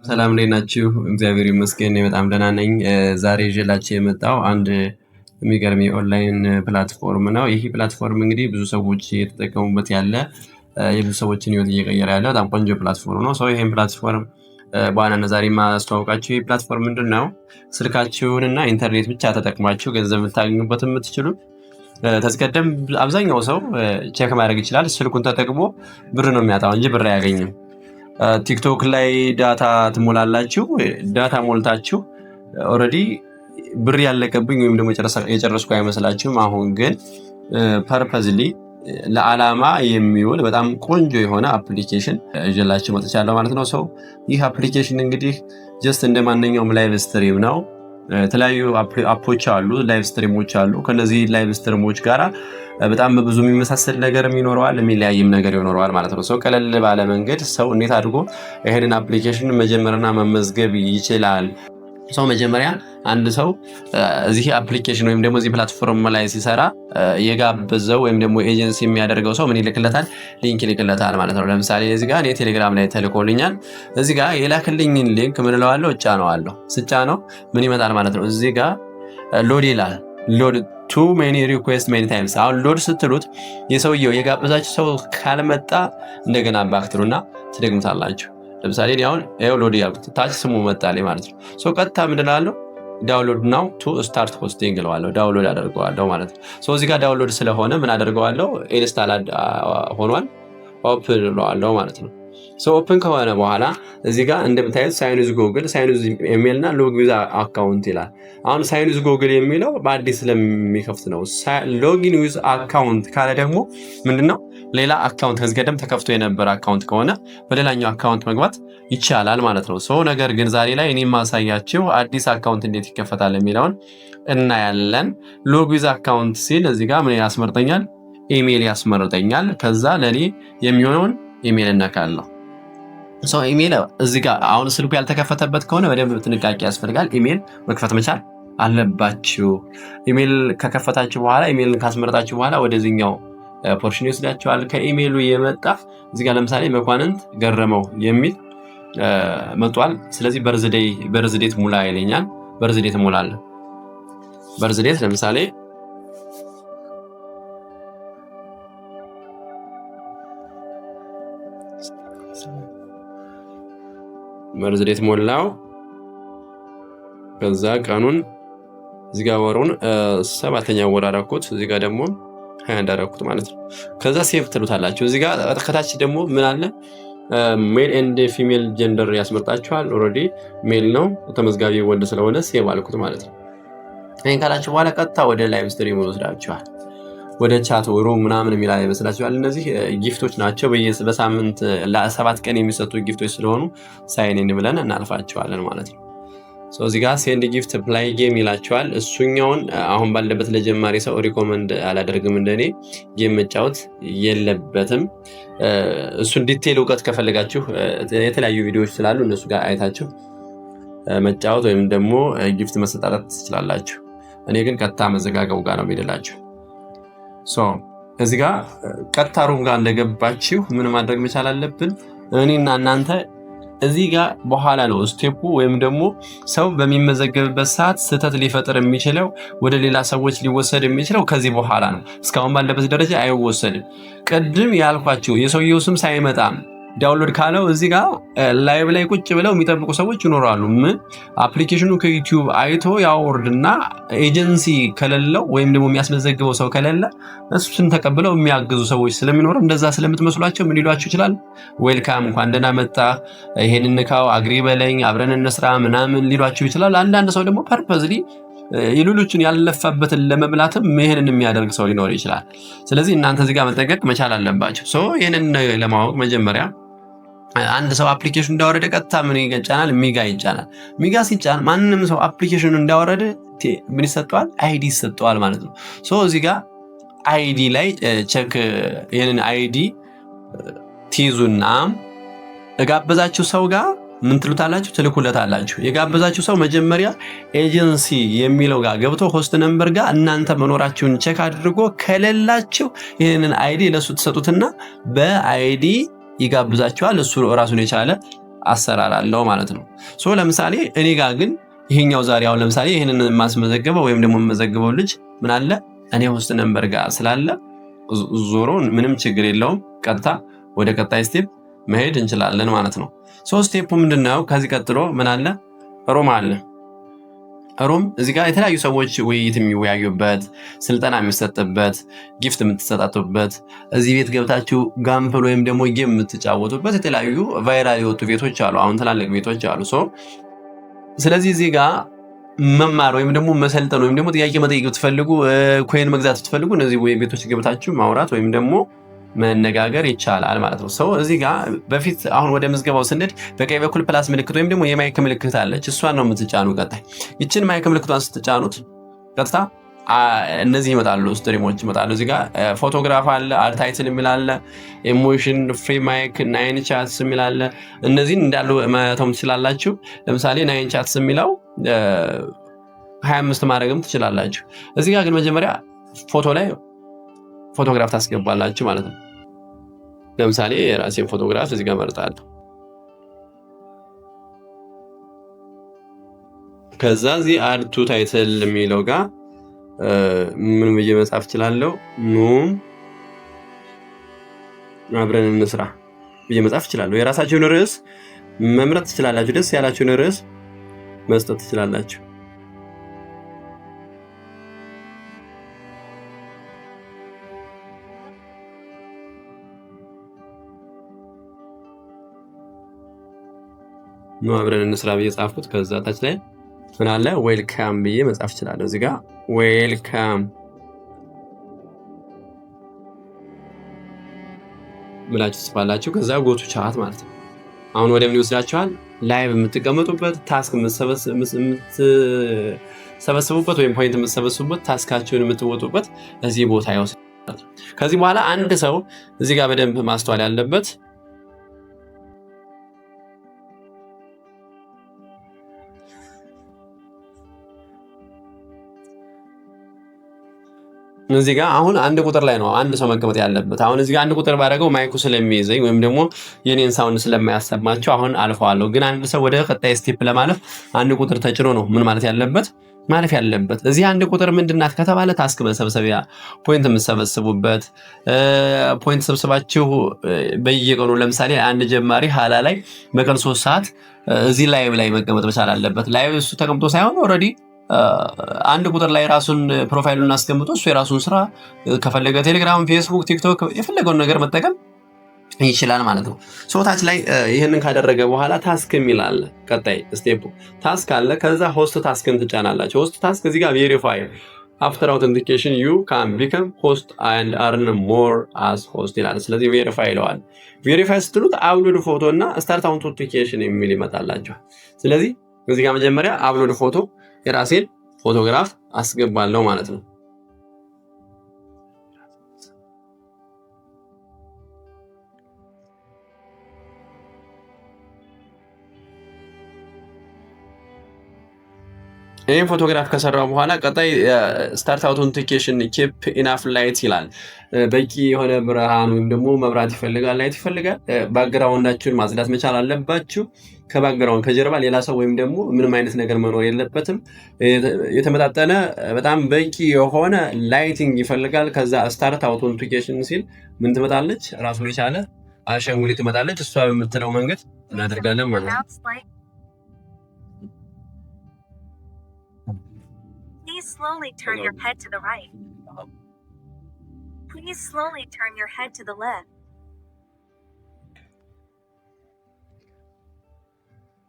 ሰላም እንዴት ናችሁ? እግዚአብሔር ይመስገን እኔ በጣም ደህና ነኝ። ዛሬ ይዤላችሁ የመጣው አንድ የሚገርም የኦንላይን ፕላትፎርም ነው። ይህ ፕላትፎርም እንግዲህ ብዙ ሰዎች እየተጠቀሙበት ያለ የብዙ ሰዎችን ህይወት እየቀየረ ያለ በጣም ቆንጆ ፕላትፎርም ነው። ይህን ፕላትፎርም በዋናነት ዛሬ የማስተዋወቃችሁ ይህ ፕላትፎርም ምንድን ነው? ስልካችሁንና ኢንተርኔት ብቻ ተጠቅማችሁ ገንዘብ የምታገኙበት የምትችሉ ከዚህ ቀደም አብዛኛው ሰው ቼክ ማድረግ ይችላል። ስልኩን ተጠቅሞ ብር ነው የሚያጣው እንጂ ብር አያገኝም። ቲክቶክ ላይ ዳታ ትሞላላችሁ። ዳታ ሞልታችሁ ኦልሬዲ ብር ያለቀብኝ ወይም ደግሞ የጨረስኩ አይመስላችሁም። አሁን ግን ፐርፐዝሊ ለዓላማ የሚውል በጣም ቆንጆ የሆነ አፕሊኬሽን ይዤላችሁ መጥቻለሁ ማለት ነው። ይህ አፕሊኬሽን እንግዲህ ጀስት እንደ ማንኛውም ላይቭ ስትሪም ነው። የተለያዩ አፖች አሉ፣ ላይቭ ስትሪሞች አሉ። ከነዚህ ላይቭ ስትሪሞች ጋራ በጣም ብዙ የሚመሳሰል ነገርም ይኖረዋል፣ የሚለያይም ነገር ይኖረዋል ማለት ነው። ቀለል ባለ መንገድ ሰው እንዴት አድርጎ ይሄንን አፕሊኬሽን መጀመርና መመዝገብ ይችላል? መጀመሪያ አንድ ሰው እዚህ አፕሊኬሽን ወይም ደግሞ እዚህ ፕላትፎርም ላይ ሲሰራ የጋበዘው ወይም ደግሞ ኤጀንሲ የሚያደርገው ሰው ምን ይልክለታል? ሊንክ ይልክለታል ማለት ነው። ለምሳሌ እዚህ ጋር እኔ ቴሌግራም ላይ ተልኮልኛል። እዚህ ጋር የላክልኝን ሊንክ ምን እለዋለሁ? እጫነዋለሁ። ስጫነው ምን ይመጣል ማለት ነው? እዚህ ጋር ሎድ ይላል። ሎድ ቱ ሜኒ ሪኩዌስት ሜኒ ታይምስ። አሁን ሎድ ስትሉት የሰውየው የጋበዛችሁ ሰው ካልመጣ እንደገና ባክትሩና ትደግሙታላችሁ። ለምሳሌ እኔ አሁን ሎድ ያልኩት ታች ስሙ መጣልኝ ማለት ነው። ቀጥታ ምንድን እላለሁ? ዳውንሎድ ናው ቱ ስታርት ሆስቲንግ እለዋለሁ። ዳውንሎድ አደርገዋለሁ ማለት ነው። እዚህ ጋር ዳውንሎድ ስለሆነ ምን አደርገዋለሁ? ኢንስታል ሆኗል። ኦፕን እለዋለሁ ማለት ነው። ኦፕን ከሆነ በኋላ እዚህ ጋር እንደምታዩት ሳይን ዊዝ ጉግል፣ ሳይን ዊዝ ኢሜል እና ሎግ ዊዝ አካውንት ይላል። አሁን ሳይን ዊዝ ጉግል የሚለው በአዲስ ስለሚከፍት ነው። ሎጊን ዊዝ አካውንት ካለ ደግሞ ምንድነው? ሌላ አካውንት ከዚህ ቀደም ተከፍቶ የነበረ አካውንት ከሆነ በሌላኛው አካውንት መግባት ይቻላል ማለት ነው። ነገር ግን ዛሬ ላይ እኔ ማሳያችሁ አዲስ አካውንት እንዴት ይከፈታል የሚለውን እናያለን። ሎግ ዊዝ አካውንት ሲል እዚህ ጋር ምን ያስመርጠኛል? ኢሜል ያስመርጠኛል። ከዛ ለኔ የሚሆነውን ኢሜል እነካለሁ። ኢሜል እዚህ ጋር አሁን ስልኩ ያልተከፈተበት ከሆነ በደንብ ጥንቃቄ ያስፈልጋል። ኢሜል መክፈት መቻል አለባችሁ። ኢሜል ከከፈታችሁ በኋላ ኢሜልን ካስመረጣችሁ በኋላ ወደዚህኛው ፖርሽን ይወስዳችኋል። ከኢሜሉ የመጣ እዚህ ጋር ለምሳሌ መኳንንት ገረመው የሚል መጥቷል። ስለዚህ በርዝዴት ሙላ ይለኛል። በርዝዴት እሞላለሁ። በርዝዴት ለምሳሌ በርዝዴት ሞላው። ከዛ ቀኑን እዚህ ጋር ወሩን 7ኛ ወር አደረኩት። እዚህ ጋር ደግሞ 21 አደረኩት ማለት ነው። ከዛ ሴቭ ትሉታላችሁ። እዚህ ጋር ከታች ደግሞ ምን አለ? ሜል ኤንድ ፊሜል ጀንደር ያስመርጣችኋል። ኦልሬዲ ሜል ነው፣ ተመዝጋቢ ወንድ ስለሆነ ሴቭ አልኩት ማለት ነው። ይሄን ካላችሁ በኋላ ቀጥታ ወደ ላይቭ ስትሪም ወስዳችኋል። ወደ ቻት ሩም ምናምን የሚላ ይመስላችኋል። እነዚህ ጊፍቶች ናቸው። በሳምንት ለ7 ቀን የሚሰጡ ጊፍቶች ስለሆኑ ሳይን ኢን ብለን እናልፋቸዋለን ማለት ነው። እዚህ ጋር ሴንድ ጊፍት ፕላይ ጌም ይላቸዋል። እሱኛውን አሁን ባለበት ለጀማሪ ሰው ሪኮመንድ አላደርግም። እንደኔ ጌም መጫወት የለበትም። እሱን ዲቴል እውቀት ከፈለጋችሁ የተለያዩ ቪዲዮዎች ስላሉ እነሱ ጋር አይታችሁ መጫወት ወይም ደግሞ ጊፍት መሰጣጣት ትችላላችሁ። እኔ ግን ቀጥታ መዘጋገቡ ጋር ነው የሚደላችሁ። እዚህ ጋር ቀጥታ ሩም ጋር እንደገባችሁ ምን ማድረግ መቻል አለብን? እኔና እናንተ እዚህ ጋር በኋላ ነው ስቴፑ፣ ወይም ደግሞ ሰው በሚመዘገብበት ሰዓት ስህተት ሊፈጥር የሚችለው ወደ ሌላ ሰዎች ሊወሰድ የሚችለው ከዚህ በኋላ ነው። እስካሁን ባለበት ደረጃ አይወሰድም። ቅድም ያልኳችሁ የሰውየው ስም ሳይመጣም ዳውንሎድ ካለው እዚህ ጋር ላይቭ ላይ ቁጭ ብለው የሚጠብቁ ሰዎች ይኖራሉ። ምን አፕሊኬሽኑ ከዩቲዩብ አይቶ ያወርድና ኤጀንሲ ከሌለው ወይም ደግሞ የሚያስመዘግበው ሰው ከሌለ እሱን ተቀብለው የሚያግዙ ሰዎች ስለሚኖሩ እንደዛ ስለምትመስሏቸው ምን ሊሏችሁ ይችላል? ዌልካም፣ እንኳን ደህና መጣ፣ ይሄንን ንካው፣ አግሪ በለኝ፣ አብረን እንስራ ምናምን ሊሏችሁ ይችላል። አንዳንድ ሰው ደግሞ ፐርፐዝሊ የሌሎችን ያለፈበትን ለመብላትም ይሄንን የሚያደርግ ሰው ሊኖር ይችላል። ስለዚህ እናንተ እዚህ ጋር መጠንቀቅ መቻል አለባችሁ። ይሄንን ለማወቅ መጀመሪያ አንድ ሰው አፕሊኬሽን እንዳወረደ ቀጥታ ምን ይጫናል? ሚጋ ይጫናል። ሚጋ ሲጫን ማንንም ሰው አፕሊኬሽኑ እንዳወረደ ምን ይሰጠዋል? አይዲ ይሰጠዋል ማለት ነው። እዚህ ጋር አይዲ ላይ ቼክ፣ ይሄንን አይዲ ትይዙና እጋበዛችሁ ሰው ጋር ምን ትሉታላችሁ? ትልኩለታላችሁ። የጋበዛችሁ ሰው መጀመሪያ ኤጀንሲ የሚለው ጋር ገብቶ ሆስት ነምበር ጋር እናንተ መኖራችሁን ቼክ አድርጎ ከሌላችሁ ይሄንን አይዲ ለሱ ተሰጡትና በአይዲ ይጋብዛችኋል። እሱ ራሱን የቻለ አሰራር አለው ማለት ነው። ሶ ለምሳሌ እኔ ጋር ግን ይሄኛው ዛሬ አሁን ለምሳሌ ይሄንን ማስመዘገበው ወይም ደግሞ የምመዘግበው ልጅ ምን አለ እኔ ሆስት ነምበር ጋር ስላለ ዞሮ ምንም ችግር የለውም ቀጥታ ወደ ቀጣይ ስቴፕ መሄድ እንችላለን ማለት ነው። ሶ ስቴፑ ምንድነው? ከዚህ ቀጥሎ ምን አለ ሩም አለ። ሩም እዚህ ጋር የተለያዩ ሰዎች ውይይት የሚወያዩበት፣ ስልጠና የሚሰጥበት፣ ጊፍት የምትሰጣጡበት፣ እዚህ ቤት ገብታችሁ ጋምፕል ወይም ደግሞ ጌም የምትጫወቱበት የተለያዩ ቫይራል የወጡ ቤቶች አሉ። አሁን ትላልቅ ቤቶች አሉ። ሶ ስለዚህ እዚህ ጋር መማር ወይም ደግሞ መሰልጠን ወይም ደግሞ ጥያቄ መጠየቅ ብትፈልጉ ኮይን መግዛት ብትፈልጉ እነዚህ ቤቶች ገብታችሁ ማውራት ወይም ደግሞ መነጋገር ይቻላል ማለት ነው። ሰው እዚህ ጋር በፊት አሁን ወደ ምዝገባው ስንሄድ በቀኝ በኩል ፕላስ ምልክት ወይም ደግሞ የማይክ ምልክት አለች። እሷን ነው የምትጫኑ። ቀጣይ ይችን ማይክ ምልክቷን ስትጫኑት ቀጥታ እነዚህ ይመጣሉ፣ ስትሪሞች ይመጣሉ። እዚህ ጋር ፎቶግራፍ አለ፣ አድ ታይትል የሚል አለ፣ ኢሞሽን፣ ፍሪ ማይክ፣ ናይን ቻትስ የሚል አለ። እነዚህን እንዳሉ መተውም ትችላላችሁ። ለምሳሌ ናይን ቻትስ የሚለው 25 ማድረግም ትችላላችሁ። እዚህ ጋር ግን መጀመሪያ ፎቶ ላይ ፎቶግራፍ ታስገባላችሁ ማለት ነው። ለምሳሌ የራሴን ፎቶግራፍ እዚህ ጋር መርጣለሁ። ከዛ እዚህ አድ ቱ ታይትል የሚለው ጋር ምን ብዬ መጻፍ እችላለሁ? ኑ አብረን እንስራ ብዬ መጻፍ እችላለሁ። የራሳችሁን ርዕስ መምረጥ ትችላላችሁ። ደስ ያላችሁን ርዕስ መስጠት ትችላላችሁ። ኑ አብረን እንስራ ብዬ ጻፍኩት። ከዛ ታች ላይ ምን አለ ዌልካም ብዬ መጻፍ እችላለሁ። እዚህ ጋር ዌልካም ብላችሁ ጽፋላችሁ። ከዛ ጎቱ ቻት ማለት ነው። አሁን ወደ ምን ይወስዳችኋል? ላይቭ የምትቀመጡበት፣ ታስክ የምትሰበስቡበት ወይም ፖይንት የምትሰበስቡበት፣ ታስካችሁን የምትወጡበት እዚህ ቦታ ይወስዳል። ከዚህ በኋላ አንድ ሰው እዚህ ጋር በደንብ ማስተዋል ያለበት እዚህ ጋር አሁን አንድ ቁጥር ላይ ነው አንድ ሰው መቀመጥ ያለበት። አሁን እዚህ ጋር አንድ ቁጥር ባደረገው ማይኩ ስለሚይዘኝ ወይም ደግሞ የኔን ሳውንድ ስለማያሰማቸው አሁን አልፈዋለሁ። ግን አንድ ሰው ወደ ቀጣይ ስቴፕ ለማለፍ አንድ ቁጥር ተጭኖ ነው ምን ማለት ያለበት ማለፍ ያለበት። እዚህ አንድ ቁጥር ምንድናት ከተባለ ታስክ መሰብሰቢያ፣ ፖይንት የምትሰበስቡበት፣ ፖይንት ሰብስባችሁ በየቀኑ ለምሳሌ አንድ ጀማሪ ሀላ ላይ በቀን 3 ሰዓት እዚህ ላይቭ ላይ መቀመጥ መቻል አለበት። ላይቭ እሱ ተቀምጦ ሳይሆን ኦልሬዲ አንድ ቁጥር ላይ ራሱን ፕሮፋይሉን አስቀምጦ እሱ የራሱን ስራ ከፈለገ ቴሌግራም፣ ፌስቡክ፣ ቲክቶክ የፈለገውን ነገር መጠቀም ይችላል ማለት ነው። ሶታች ላይ ይሄንን ካደረገ በኋላ ታስክ የሚል አለ። ቀጣይ ስቴፕ ታስክ አለ። ከዛ ሆስት ታስክን ትጫናላችሁ። ሆስት ታስክ እዚህ ጋር ቬሪፋይ አፍተር አውተንቲኬሽን ዩ ካን ቢከም ሆስት ኤንድ አርን ሞር አስ ሆስት ይላል። ስለዚህ ቬሪፋይ ይለዋል። ቬሪፋይ ስትሉት አፕሎድ ፎቶ እና ስታርት አውተንቲኬሽን የሚል ይመጣላችኋል። ስለዚህ እዚህ ጋር መጀመሪያ አፕሎድ ፎቶ የራሴን ፎቶግራፍ አስገባለሁ ማለት ነው። ይሄን ፎቶግራፍ ከሰራው በኋላ ቀጣይ ስታርት አውተንቲኬሽን ኪፕ ኢናፍ ላይት ይላል። በቂ የሆነ ብርሃን ወይም ደግሞ መብራት ይፈልጋል፣ ላይት ይፈልጋል። ባክግራውንዳችሁን ማጽዳት መቻል አለባችሁ። ከባክግራውንድ ከጀርባ ሌላ ሰው ወይም ደግሞ ምንም አይነት ነገር መኖር የለበትም። የተመጣጠነ በጣም በቂ የሆነ ላይቲንግ ይፈልጋል። ከዛ ስታርት አውተንቲኬሽን ሲል ምን ትመጣለች? ራሱን የቻለ አሻንጉሊት ትመጣለች። እሷ በምትለው መንገድ እናደርጋለን ማለት ነው። Please slowly turn your head to the right. Please slowly turn your head to the left.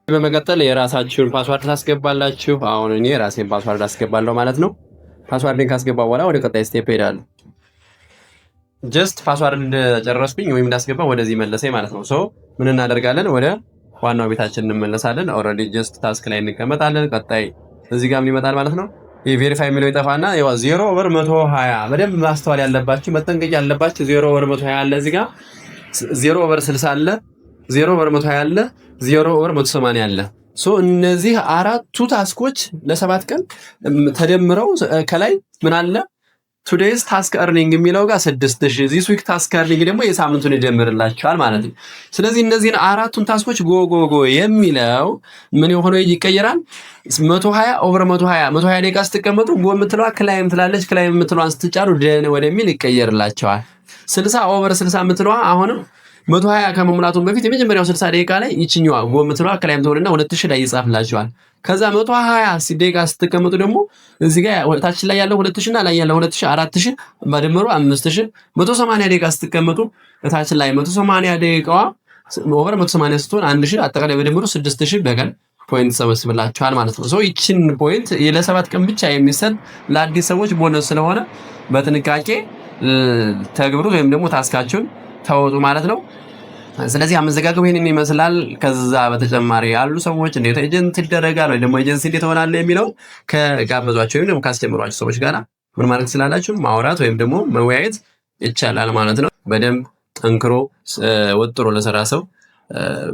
በመቀጠል የራሳችሁን ፓስዋርድ ታስገባላችሁ። አሁን እኔ የራሴን ፓስዋርድ አስገባለሁ ማለት ነው። ፓስዋርድን ካስገባው በኋላ ወደ ቀጣይ ስቴፕ ሄዳለሁ። ጀስት ፓስዋርድ እንደጨረስኩኝ ወይም እንዳስገባ ወደዚህ መለሰኝ ማለት ነው። ሶ ምን እናደርጋለን? ወደ ዋናው ቤታችን እንመለሳለን። ኦልሬዲ ጀስት ታስክ ላይ እንቀመጣለን። ቀጣይ እዚህ ጋር ምን ይመጣል ማለት ነው? የቬሪፋይ የሚለው ይጠፋና 0/120 በደንብ ማስተዋል ያለባችሁ መጠንቀቅ ያለባችሁ 0/120 አለ። እዚህ ጋር 0/60 አለ፣ 0/120 አለ፣ 0/180 አለ። ሶ እነዚህ አራቱ ታስኮች ለ7 ቀን ተደምረው ከላይ ምን አለ ቱዴይስ ታስክ እርኒንግ የሚለው ጋር 6000 ዚስ ዊክ ታስክ እርኒንግ ደግሞ የሳምንቱን ይደምርላችኋል ማለት ነው። ስለዚህ እነዚህን አራቱን ታስኮች ጎ የሚለው ምን ሆኖ ይቀየራል? 120 ኦቨር 120 ደቂቃ ስትቀመጡ ጎ የምትለዋ ክላይም ትላለች። ክላይም የምትለዋን ስትጫሩ ደን ወደሚል ይቀየርላቸዋል። 60 ኦቨር 60 የምትለዋ አሁንም 120 ከመሙላቱን በፊት የመጀመሪያው 60 ደቂቃ ላይ ይችኛዋ ጎ የምትለዋ ክላይም ትሆንና 2000 ላይ ይጻፍላችኋል። ከዛ 120 ደቂቃ ስትቀመጡ ደግሞ እዚህ ጋር ታች ላይ ያለው 2000 እና ላይ ያለው 2000 4000 በድምሩ 5000 180 ደቂቃ ስትቀመጡ ታች ላይ 180 ደቂቃዋ ኦቨር 180 ስትሆን 1000 አጠቃላይ በድምሩ 6000 በቀን ፖይንት ሰበስብላችኋል ማለት ነው። ይችን ፖይንት ለ7 ቀን ብቻ የሚሰጥ ለአዲስ ሰዎች ቦነስ ስለሆነ በጥንቃቄ ተግብሩት ወይም ደግሞ ታስካችሁን ተወጡ ማለት ነው። ስለዚህ አመዘጋገቡ ይሄንን ይመስላል። ከዛ በተጨማሪ ያሉ ሰዎች እንዴት ኤጀንት ይደረጋል ወይ ደግሞ ኤጀንሲ እንዴት ሆናል የሚለው ከጋበዟቸው ወይም ደግሞ ካስጀምሯቸው ሰዎች ጋር ምን ማድረግ ስላላችሁ ማውራት ወይም ደግሞ መወያየት ይቻላል ማለት ነው። በደንብ ጠንክሮ ወጥሮ ለሰራ ሰው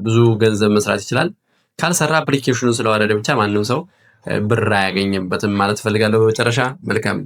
ብዙ ገንዘብ መስራት ይችላል። ካልሰራ አፕሊኬሽኑን ስለወረደ ብቻ ማንም ሰው ብር አያገኝበትም ማለት ፈልጋለሁ። በመጨረሻ መልካም